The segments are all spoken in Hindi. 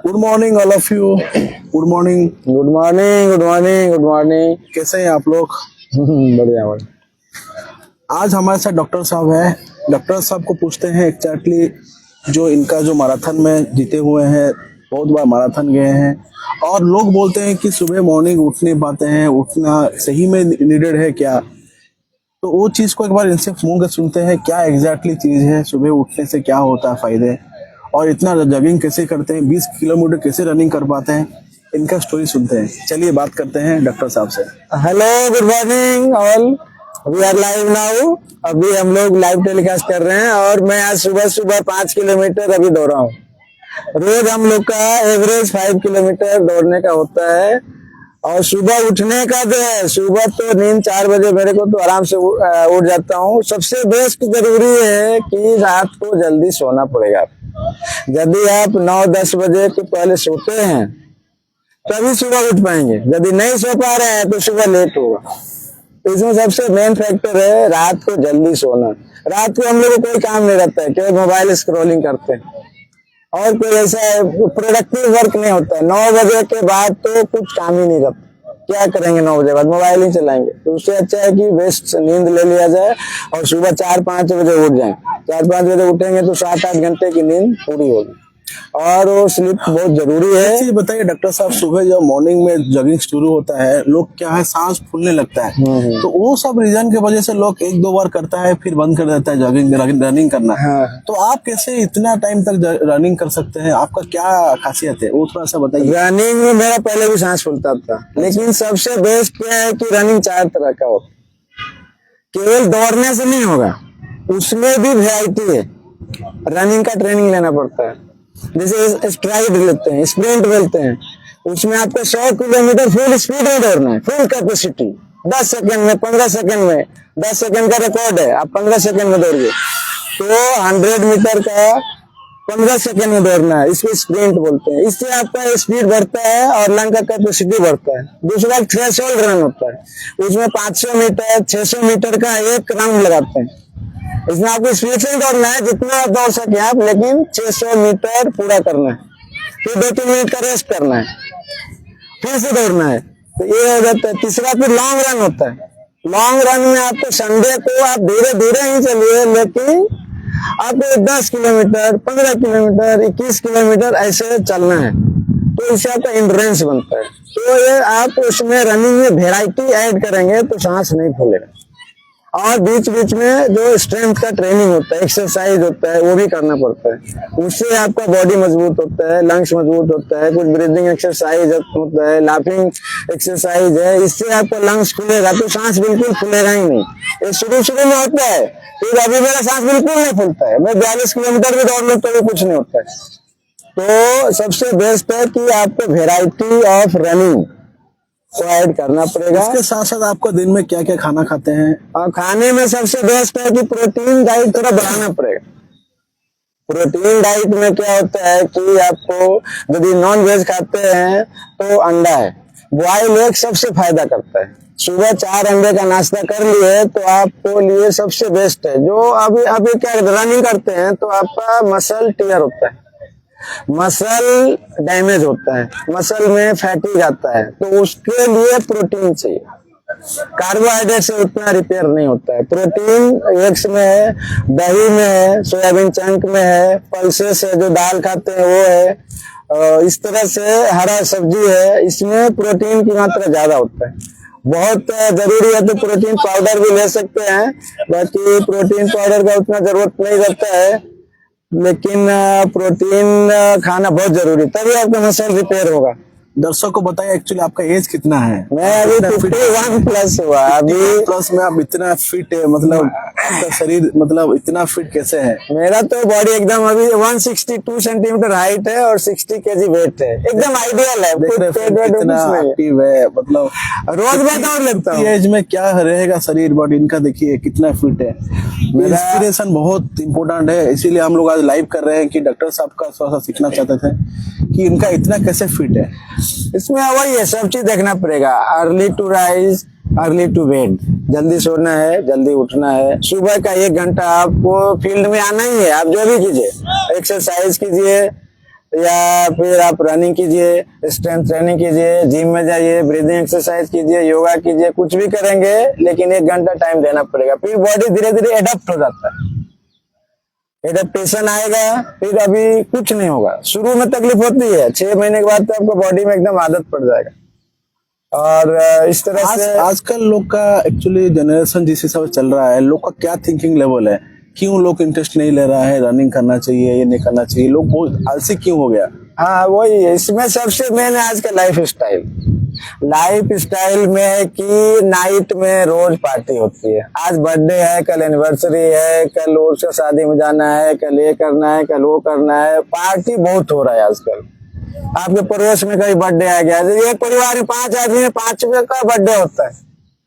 Good morning all of you. Good morning. Good morning good morning good morning. कैसे हैं आप लोग? बढ़िया बढ़िया। आज हमारे साथ डॉक्टर साहब हैं। डॉक्टर साहब को पूछते हैं एग्जैक्टली जो इनका जो मैराथन में जीते हुए हैं, बहुत बार मैराथन गए हैं और लोग बोलते हैं कि सुबह मॉर्निंग उठ नहीं पाते हैं, उठना सही में नीडेड है क्या? तो वो चीज को एक बार इनसे मुंह के सुनते हैं, क्या एग्जैक्टली चीज है, सुबह उठने से क्या होता है फायदे, और इतना जॉगिंग कैसे करते हैं, 20 किलोमीटर कैसे रनिंग कर पाते हैं, इनका स्टोरी सुनते हैं। चलिए बात करते हैं डॉक्टर साहब से। Hello good morning all. We are live now. अभी हम लोग लाइव टेलीकास्ट कर रहे हैं और मैं आज सुबह सुबह 5 किलोमीटर अभी दौड़ा हूँ। रोज हम लोग का एवरेज 5 किलोमीटर दौड़ने का होता है। और सुबह उठने का जो है, सुबह तो नींद 4 बजे मेरे को तो आराम से उठ जाता हूँ। सबसे बेस्ट जरूरी है कि रात को जल्दी सोना पड़ेगा। यदि आप 9-10 बजे के पहले सोते हैं तभी सुबह उठ पाएंगे। यदि नहीं सो पा रहे हैं तो सुबह लेट होगा। इसमें सबसे मेन फैक्टर है रात को जल्दी सोना। रात को हम लोग को कोई काम नहीं रहता है, केवल मोबाइल स्क्रॉलिंग करते हैं और कोई ऐसा प्रोडक्टिव वर्क नहीं होता है। 9 बजे के बाद तो कुछ काम ही नहीं करता। क्या करेंगे 9 बजे बाद? मोबाइल ही चलाएंगे। तो उससे अच्छा है कि बेस्ट नींद ले लिया जाए और सुबह 4-5 बजे उठ जाए। 4-5 बजे उठेंगे तो 7-8 घंटे की नींद पूरी होगी और वो स्लीप बहुत जरूरी है। चीज बताइए डॉक्टर साहब, सुबह जब मॉर्निंग में जॉगिंग शुरू होता है, लोग क्या है सांस फूलने लगता है, तो वो सब रीजन की वजह से लोग 1-2 बार करता है फिर बंद कर देता है जॉगिंग रनिंग करना। हाँ। तो आप कैसे इतना टाइम तक रनिंग कर सकते हैं? आपका क्या खासियत है वो थोड़ा सा बताइए। रनिंग में मेरा पहले भी सांस फूलता था, लेकिन सबसे बेस्ट क्या है कि रनिंग 4 तरह का हो। केवल दौड़ने से नहीं होगा, उसमें भी वैरायटी है। रनिंग का ट्रेनिंग लेना पड़ता है। जैसे स्ट्राइड लेते हैं, स्प्रिंट बोलते हैं, उसमें आपको 100 किलोमीटर फुल स्पीड में दौड़ना है, फुल कैपेसिटी 10 सेकंड में, 15 सेकंड में। 10 सेकंड का रिकॉर्ड है, आप 15 सेकंड में दौड़िए। तो 100 मीटर का 15 सेकंड में दौड़ना है, इसको स्प्रिंट बोलते हैं। इससे आपका स्पीड बढ़ता है और लंग का कैपेसिटी बढ़ता है। दूसरा थ्रेशोल्ड रन होता है, उसमें 500 मीटर 600 मीटर का एक राउंड लगाते हैं। इसमें आपको स्पीड से दौड़ना है, जितना दौड़ सके आप, लेकिन 600 मीटर पूरा करना है। फिर 2-3 मिनट का रेस्ट करना है, फिर से दौड़ना है। तो ये हो जाता है। तीसरा फिर लॉन्ग रन होता है। लॉन्ग रन में आपको संडे को आप धीरे धीरे ही चलिए, लेकिन आपको 10 किलोमीटर 15 किलोमीटर 21 किलोमीटर ऐसे चलना है। तो इससे आपका इंड्योरेंस बनता है। तो ये आप उसमें रनिंग में वेराइटी ऐड करेंगे तो सांस नहीं फूलेगा। और बीच बीच में जो स्ट्रेंथ का ट्रेनिंग होता है, एक्सरसाइज होता है, वो भी करना पड़ता है। उससे आपका बॉडी मजबूत होता है, लंग्स मजबूत होता है, कुछ ब्रीदिंग एक्सरसाइज होता है, लाफिंग एक्सरसाइज है। इससे आपका लंग्स खुलेगा तो सांस बिल्कुल खुलेगा ही नहीं। ये शुरू शुरू में होता है, फिर अभी मेरा सांस बिल्कुल नहीं फूलता है। मैं 42 किलोमीटर भी दौड़ लूं तो भी कुछ नहीं होता है। तो सबसे बेस्ट है कि आपको वेराइटी ऑफ रनिंग को ऐड करना पड़ेगा। इसके साथ साथ आपको दिन में क्या क्या खाना खाते हैं? और खाने में सबसे बेस्ट है कि प्रोटीन डाइट थोड़ा बढ़ाना पड़ेगा। प्रोटीन डाइट में क्या होता है कि आपको यदि नॉन वेज खाते हैं तो अंडा है, बॉइल एग सबसे फायदा करता है। सुबह 4 अंडे का नाश्ता कर लिए तो आपको लिए सबसे बेस्ट है। जो अभी क्या रनिंग करते हैं तो आपका मसल टियर होता है, मसल डैमेज होता है, मसल में फैटिग आता है, तो उसके लिए प्रोटीन चाहिए। कार्बोहाइड्रेट से उतना रिपेयर नहीं होता है। प्रोटीन एग्स में है, दही में है, सोयाबीन चंक में है, पल्सेस है जो दाल खाते हैं वो है, इस तरह से हरा सब्जी है, इसमें प्रोटीन की मात्रा ज्यादा होता है। बहुत जरूरी है तो प्रोटीन पाउडर भी ले सकते हैं, बाकी प्रोटीन पाउडर का उतना जरूरत नहीं रहता है, लेकिन प्रोटीन खाना बहुत जरूरी, तभी आपका मसल रिपेयर होगा। दर्शक को बताइए एक्चुअली आपका एज कितना है? मैं अभी 51 प्लस हुआ। अभी प्लस में आप इतना फिट है, मतलब आपका शरीर मतलब इतना फिट कैसे है? मेरा तो बॉडी एकदम अभी 162 सेंटीमीटर हाइट है और 60 केजी वेट है, एकदम आइडियल है। इतना एक्टिव है, मतलब रोज मैं दौड़ लेता हूँ। एज में क्या रहेगा शरीर, बॉडी इनका देखिए कितना फिट है। मेरा इंस्पिरेशन बहुत इंपॉर्टेंट है, इसीलिए हम लोग आज लाइव कर रहे हैं कि डॉक्टर साहब का थोड़ा सा सीखना चाहते थे कि इनका इतना कैसे फिट है। इसमें वही है, सब चीज देखना पड़ेगा। Early to rise early to bed, जल्दी सोना है, जल्दी उठना है। सुबह का 1 घंटा आपको फील्ड में आना ही है। आप जो भी कीजिए, एक्सरसाइज कीजिए, या फिर आप रनिंग कीजिए, स्ट्रेंथ ट्रेनिंग कीजिए, जिम में जाइए, ब्रीदिंग एक्सरसाइज कीजिए, योगा कीजिए, कुछ भी करेंगे लेकिन 1 घंटा टाइम देना पड़ेगा। फिर बॉडी धीरे धीरे एडप्ट हो जाता है, एडेप्टेशन आएगा, फिर अभी कुछ नहीं होगा। शुरू में तकलीफ होती है, 6 महीने के बाद तो आपको बॉडी में एकदम आदत पड़ जाएगा। और इस तरह से आजकल लोग का एक्चुअली जनरेशन जिस हिसाब से चल रहा है, लोग का क्या थिंकिंग लेवल है, क्यों लोग इंटरेस्ट नहीं ले रहा है, रनिंग करना चाहिए ये नहीं करना चाहिए, लोग बहुत आलसी क्यों हो गया? हाँ वही है, इसमें सबसे मेन है आज का लाइफ स्टाइल। लाइफ स्टाइल में है कि नाइट में रोज पार्टी होती है, आज बर्थडे है, कल एनिवर्सरी है, कल उसका शादी में जाना है, कल ये करना है, कल वो करना है, पार्टी बहुत हो रहा है आजकल। आपके पड़ोस में कहीं बर्थडे आ गया, एक परिवार में 5 आदमी में 5 का बर्थडे होता है,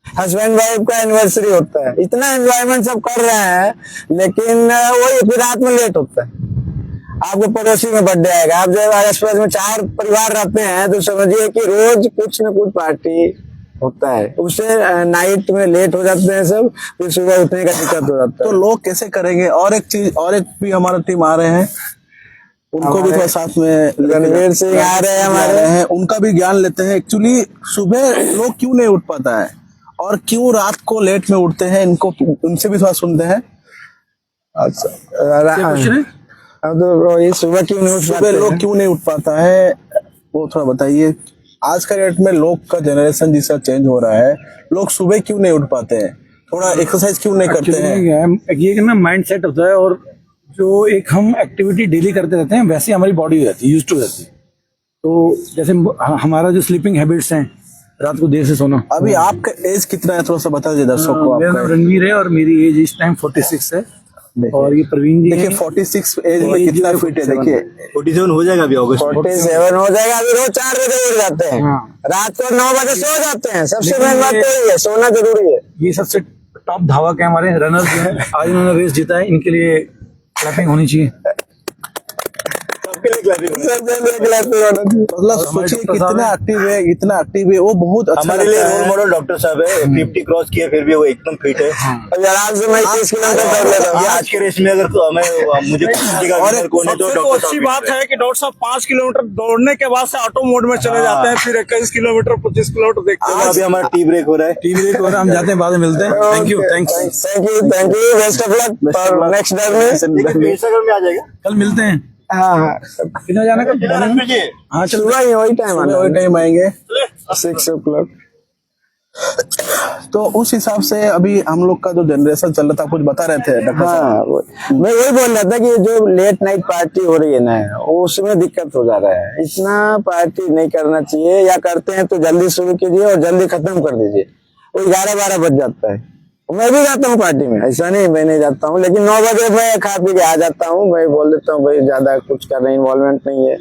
हस्बैंड वाइफ का एनिवर्सरी होता है, इतना एंजॉयमेंट सब कर रहे हैं, लेकिन वही फिर रात में लेट होता है। आपके पड़ोसी में बर्थडे आएगा, आप जब आसपास में 4 परिवार रहते हैं तो समझिए कि रोज कुछ न कुछ पार्टी होता है, उससे नाइट में लेट हो जाते हैं सब, फिर सुबह उठने का दिक्कत हो जाता है। तो लोग कैसे करेंगे? और एक चीज, और एक भी हमारा टीम आ रहे हैं, उनको भी थोड़ा साथ में रणवीर सिंह आ रहे हैं हमारे हैं, उनका भी ज्ञान लेते हैं। एक्चुअली सुबह लोग क्यों नहीं उठ पाता है और क्यों रात को लेट में उठते हैं, इनको उनसे भी थोड़ा सुनते हैं। अच्छा, अब तो ये सुबह क्यों नहीं उठ सुबह पाते लोग हैं? क्यों नहीं उठ पाता है, वो थोड़ा बताइए। आज का डेट में लोग का जनरेशन जिस चेंज हो रहा है, लोग सुबह क्यों नहीं उठ पाते हैं, थोड़ा एक्सरसाइज क्यों नहीं करते हैं? ये ना माइंड सेट होता है, और जो एक हम एक्टिविटी डेली करते रहते हैं वैसे हमारी बॉडी हो जाती है, यूज टू हो जाती है। तो जैसे हमारा जो स्लीपिंग हैबिट्स हैं, रात को देर से सोना। अभी आपका एज कितना है, थोड़ा सा बता दीजिए दर्शकों को। मेरा नाम आपका रणवीर है और मेरी एज इस टाइम 46 है। और ये प्रवीण जी देखिए हैं। 46 एज में कितना फिट है, देखिए 47 हो जाएगा अभी अगस्त में। 47 हो जाएगा। अभी रोज 4 बजे उठ जाते हैं, हाँ। रात को 9 बजे सो जाते हैं। सबसे लेकिन मेन बात ये- तो यही है, सोना जरूरी है। ये सबसे टॉप धावक है हमारे रनर जो है, आज इन्होंने रेस जीता है, इनके लिए क्लैपिंग होनी चाहिए। मतलब सोचिए कितना एक्टिव है, इतना एक्टिव है, वो बहुत अच्छा हमारे लिए लगता रोल है। मॉडल डॉक्टर साहब है। 50 क्रॉस किए फिर भी वो एकदम फिट है। अभी आराम से मैं 30 किलोमीटर दौड़ लेता हूँ। ये आज के रेस में अगर मुझे और कौन है तो सबसे तो डॉक्टर अच्छी साहब बात है कि डॉक्टर साहब 5 किलोमीटर दौड़ने के बाद से ऑटो मोड में चले जाते हैं, फिर 21 किलोमीटर 25 किलोमीटर देखते हैं। अभी हमारा टी ब्रेक हो रहा है। टीवी देख रहे हम जाते हैं, बाद में मिलते हैं। Thank you, thanks. Thank you, best of luck for next journey. Instagram में आ जाएगा। कल मिलते हैं। हाँ हाँ, कितना जाना कब? रणवीर जी, हाँ चल। सुबह ही वही टाइम आना, वही टाइम आएंगे। 6 o'clock। तो उस हिसाब से अभी हम लोग का जो जनरेशन चल रहा था, कुछ बता रहे थे डॉक्टर साहब। हाँ मैं वही बोल रहा था कि जो लेट नाइट पार्टी हो रही है ना, उसमें दिक्कत हो जा रहा है। इतना पार्टी नहीं करना चाहिए, या करते हैं तो जल्दी शुरू कीजिए और जल्दी खत्म कर दीजिए। वो 11-12 बज जाता है। मैं भी जाता हूँ पार्टी में, ऐसा नहीं मैं नहीं जाता हूँ, लेकिन 9 बजे मैं खा पी के आ जाता हूँ। मैं बोल देता हूँ भाई ज्यादा कुछ करने इन्वॉल्वमेंट नहीं है,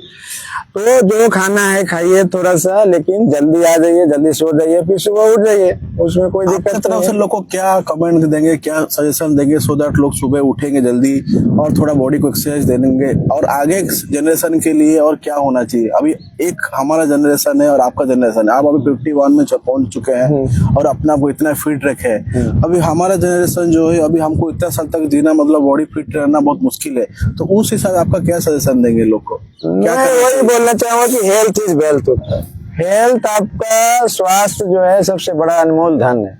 तो जो खाना है खाइए थोड़ा सा, लेकिन जल्दी आ जाइए, जल्दी सो जाइए, फिर सुबह उठ जाइए, उसमें कोई आपकी दिक्कत तरफ नहीं से है। लोग को क्या कमेंट देंगे, क्या सजेशन देंगे, सो दैट लोग सुबह उठेंगे जल्दी और थोड़ा बॉडी को एक्सरसाइज देंगे, और आगे जनरेशन के लिए और क्या होना चाहिए? अभी एक हमारा जनरेशन है और आपका जनरेशन है, आप अभी 51 में पहुंच चुके हैं और अपना को इतना फिट रखे। अभी हमारा जनरेशन जो है, अभी हमको इतना साल तक जीना, मतलब बॉडी फिट रहना बहुत मुश्किल है। तो उस हिसाब से आपका क्या सजेशन देंगे लोग को? क्या मैं वही बोलना चाहूंगा कि हेल्थ इज वेल्थ होता है। हेल्थ, आपका स्वास्थ्य जो है सबसे बड़ा अनमोल धन है।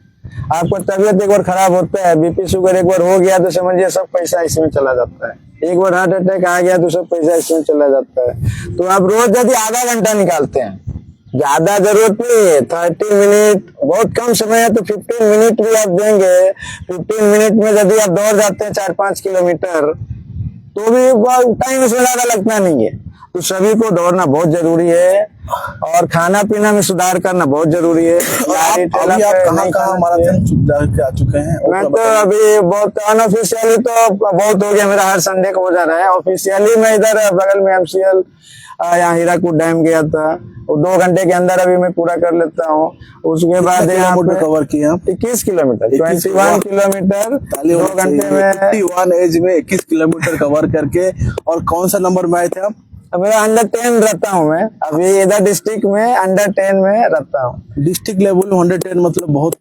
आपको तबीयत एक बार खराब होता है, बीपी शुगर एक बार हो गया तो समझिए सब पैसा इसमें चला जाता है। एक बार हार्ट अटैक आ गया तो सब पैसा इसमें चला जाता है। तो आप रोज यदि आधा घंटा निकालते हैं, ज्यादा जरूरत नहीं है, 30 मिनट बहुत कम समय है, तो 15 मिनट भी आप देंगे। 15 मिनट में यदि आप दौड़ जाते हैं 4-5 किलोमीटर, तो भी टाइम उसमें ज्यादा लगता नहीं है। तो सभी को दौड़ना बहुत जरूरी है, और खाना पीना में सुधार करना बहुत जरूरी है। अभी आप कहाँ कहाँ मैराथन आ चुके हैं? मैं तो अभी बहुत अनऑफिशियली तो बहुत हो गया मेरा, हर संडे को हो जा रहा है। ऑफिशियली मैं इधर बगल में MCL यहाँ हीराकुद डैम गया था, वो 2 घंटे के अंदर अभी मैं पूरा कर लेता हूँ। उसके बाद यहाँ पे कवर किया 21 किलोमीटर, 21 किलोमीटर 2 घंटे में। 51 एज में 21 किलोमीटर कवर करके। और कौन सा नंबर में आए थे आप? मेरा अंडर 10 रहता हूँ मैं अभी इधर डिस्ट्रिक्ट में, अंडर 10 में रहता हूँ। डिस्ट्रिक्ट लेवल 110 मतलब बहुत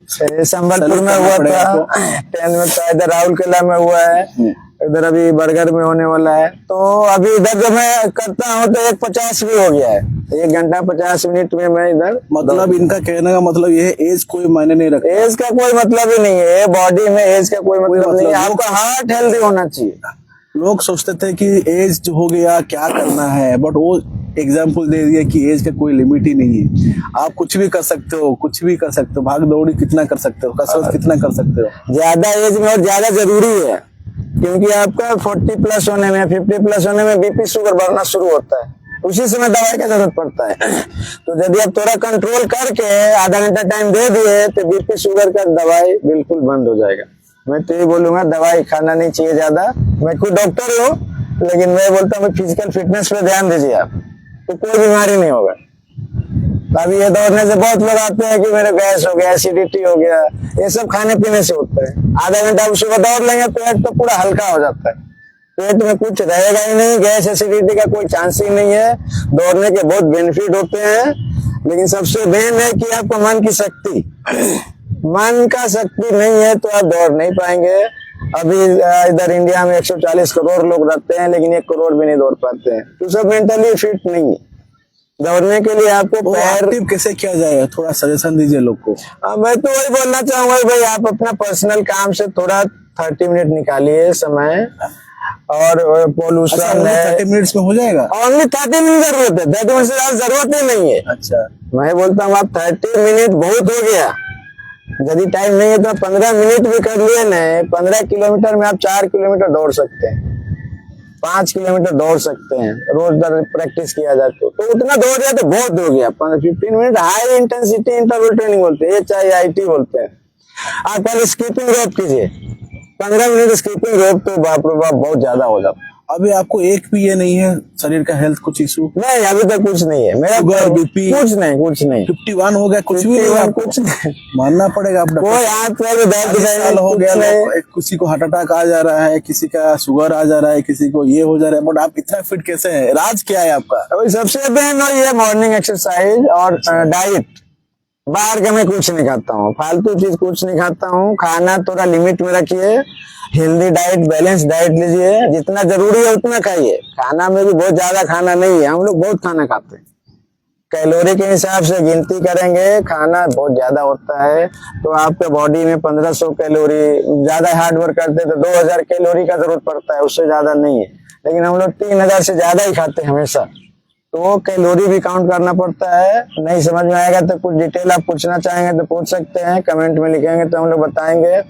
संबलपुर में हुआ था, 10 में था, इधर राउरकेला में हुआ है, इधर अभी बर्गर में होने वाला है। तो अभी इधर जब मैं करता हूँ तो 1:50 भी हो गया है, 1 घंटा 50 मिनट में मैं इधर। मतलब इनका कहने का मतलब ये है एज कोई मायने नहीं रखता। एज का कोई मतलब ही नहीं है, बॉडी में एज का कोई मतलब नहीं है, मतलब आपका हार्ट हेल्दी होना चाहिए। लोग सोचते थे कि एज जो हो गया क्या करना है, बट वो एग्जाम्पल दे दिया कि एज का कोई लिमिट ही नहीं है। आप कुछ भी कर सकते हो, कुछ भी कर सकते हो, भाग दौड़ी कितना कर सकते हो, कसरत कितना कर सकते हो। ज्यादा एज में और ज्यादा जरूरी है, क्योंकि आपका 40 प्लस होने में, 50 प्लस होने में बीपी शुगर बढ़ना शुरू होता है, उसी समय दवाई का जरूरत पड़ता है। तो यदि आप थोड़ा कंट्रोल करके आधा घंटा टाइम दे दिए तो बीपी शुगर का दवाई बिल्कुल बंद हो जाएगा। मैं तो ये बोलूंगा दवाई खाना नहीं चाहिए ज्यादा। मैं खुद डॉक्टर हूँ, लेकिन मैं बोलता हूँ फिजिकल फिटनेस पे ध्यान दीजिए आप, तो कोई बीमारी नहीं होगा। अभी ये दौड़ने से बहुत लोग आते हैं कि मेरे गैस हो गया, एसिडिटी हो गया, ये सब खाने पीने से होता है। आधा घंटा आप सुबह दौड़ लेंगे पेट तो पूरा हल्का हो जाता है, पेट में कुछ रहेगा ही नहीं, गैस एसिडिटी का कोई चांस ही नहीं है। दौड़ने के बहुत बेनिफिट होते हैं, लेकिन सबसे मेन है कि आपको मन की शक्ति, मन का शक्ति नहीं है तो आप दौड़ नहीं पाएंगे। अभी इधर इंडिया में 140 करोड़ लोग रहते हैं, लेकिन 1 करोड़ भी नहीं दौड़ पाते हैं, तो सब मेंटली फिट नहीं है। दौड़ने के लिए आपको पैर एक्टिव कैसे किया जाए, थोड़ा सजेशन दीजिए लोग को। मैं तो वही बोलना चाहूंगा भाई, आप अपना पर्सनल काम से थोड़ा 30 मिनट निकालिए समय, और पोल्यूशन है 30 मिनट्स में हो जाएगा। ओनली 30 मिनट जरूरत है, 30 मिनट से ज्यादा जरूरत ही नहीं है। अच्छा, मैं बोलता हूँ आप 30 मिनट बहुत हो गया, यदि टाइम नहीं है तो 15 मिनट भी कर लिए ना। 15 किलोमीटर में आप 4 किलोमीटर दौड़ सकते हैं, 5 किलोमीटर दौड़ सकते हैं, रोज प्रैक्टिस किया जाए तो उतना दौड़ जाए तो बहुत हो गया। 15 minute high intensity interval training बोलते हैं, HIIT बोलते हैं। आप पहले स्कीपिंग रोप कीजिए, 15 मिनट स्कीपिंग रोप, तो बाप रे बाप बहुत ज्यादा हो जाता। अभी आपको एक भी ये नहीं है शरीर का हेल्थ कुछ इशू? नहीं, अभी तक कुछ नहीं है मेरा, शुगर बीपी कुछ नहीं 51 हो गया, कुछ भी नहीं है आपको? कुछ नहीं, मानना पड़ेगा आप कोई हाथ पैर में दर्द साल हो गया, किसी को हार्ट अटैक आ जा रहा है, किसी का शुगर आ जा रहा है, किसी को ये हो जा रहा है, बट आप इतना फिट कैसे हैं? राज क्या है आपका? सबसे मेन ये मॉर्निंग एक्सरसाइज और डाइट। बाहर का मैं कुछ नहीं खाता हूँ, फालतू चीज कुछ नहीं खाता हूँ। खाना थोड़ा लिमिट में रखिए, हेल्दी डाइट, बैलेंस डाइट लीजिए, जितना जरूरी है उतना खाइए। खाना में भी बहुत ज्यादा खाना नहीं है, हम लोग बहुत खाना खाते हैं, कैलोरी के हिसाब से गिनती करेंगे, खाना बहुत ज्यादा होता है तो आपके बॉडी में 1500 कैलोरी, ज्यादा हार्ड वर्क करते हैं तो 2000 कैलोरी का जरूरत पड़ता है, उससे ज्यादा नहीं है। लेकिन हम लोग 3000 से ज्यादा ही खाते हैं हमेशा, तो कैलोरी भी काउंट करना पड़ता है। नहीं समझ में आएगा तो कुछ डिटेल आप पूछना चाहेंगे तो पूछ सकते हैं, कमेंट में लिखेंगे तो हम लोग बताएंगे,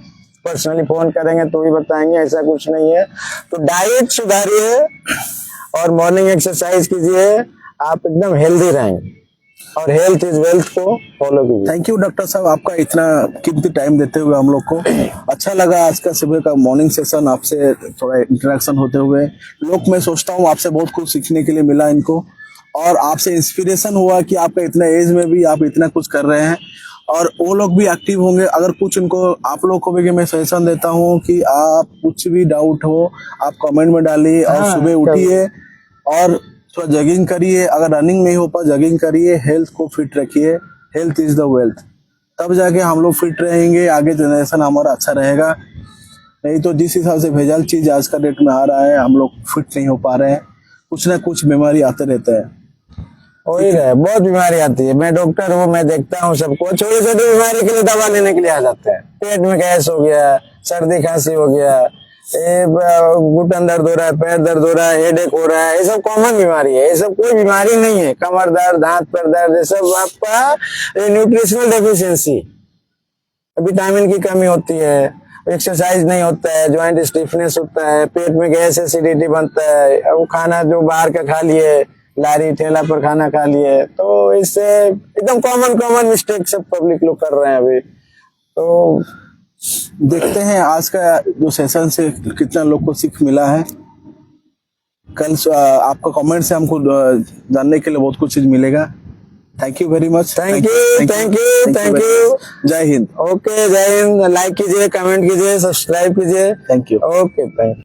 पर्सनली फोन करेंगे तो भी बताएंगे, ऐसा कुछ नहीं है। तो डाइट सुधारिए और मॉर्निंग एक्सरसाइज कीजिए, आप एकदम हेल्दी रहेंगे, और हेल्थ इज वेल्थ को फॉलो कीजिए। थैंक यू डॉक्टर साहब, आपका इतना कीमती टाइम देते हुए हम लोग को अच्छा लगा। आज का सुबह का मॉर्निंग सेशन आपसे थोड़ा इंटरेक्शन होते हुए, लोग मैं सोचता हूँ आपसे बहुत कुछ सीखने के लिए मिला इनको, और आपसे इंस्पिरेशन हुआ कि आपका इतना एज में भी आप इतना कुछ कर रहे हैं, और वो लोग भी एक्टिव होंगे। अगर कुछ इनको आप लोग को भी मैं सजेशन देता हूँ कि आप कुछ भी डाउट हो आप कमेंट में डालिए, और सुबह उठिए और थोड़ा जॉगिंग करिए। अगर रनिंग नहीं हो पा जॉगिंग करिए, हेल्थ को फिट रखिए, हेल्थ इज द वेल्थ। तब जाके हम लोग फिट रहेंगे, आगे जनरेशन हमारा अच्छा रहेगा। नहीं तो जिस हिसाब से भेजाल चीज आज का डेट में आ रहा है, हम लोग फिट नहीं हो पा रहे हैं, कुछ ना कुछ बीमारी आते रहते हैं। वही है, बहुत बीमारी आती है। मैं डॉक्टर हूँ, मैं देखता हूँ सबको, छोटी छोटी बीमारी के लिए दवा लेने के लिए आ जाते हैं। पेट में गैस हो गया, सर्दी खांसी हो गया, घुटन दर्द हो रहा है, पैर दर्द हो रहा है, हेडेक हो रहा है, ये सब कॉमन बीमारी है। ये सब कोई बीमारी नहीं है। कमर दर्द, हाथ पैर दर्द, ये सब आपका न्यूट्रिशनल डेफिशिएंसी, विटामिन की कमी होती है, एक्सरसाइज नहीं होता है, ज्वाइंट स्टिफनेस होता है, पेट में गैस एसिडिटी बनता है, वो खाना जो बाहर का खा लिए, लारी ठेला पर खाना खा लिए, तो इससे एकदम कॉमन मिस्टेक सब पब्लिक लोग कर रहे हैं अभी। तो देखते हैं आज का जो सेशन से कितना लोग को सीख मिला है। कल आपका कमेंट से हमको जानने के लिए बहुत कुछ चीज मिलेगा। Thank you very much. Thank you. जय हिंद। ओके, जय हिंद। लाइक कीजिए, कमेंट कीजिए, सब्सक्राइब कीजिए। Thank you. Okay, thank you.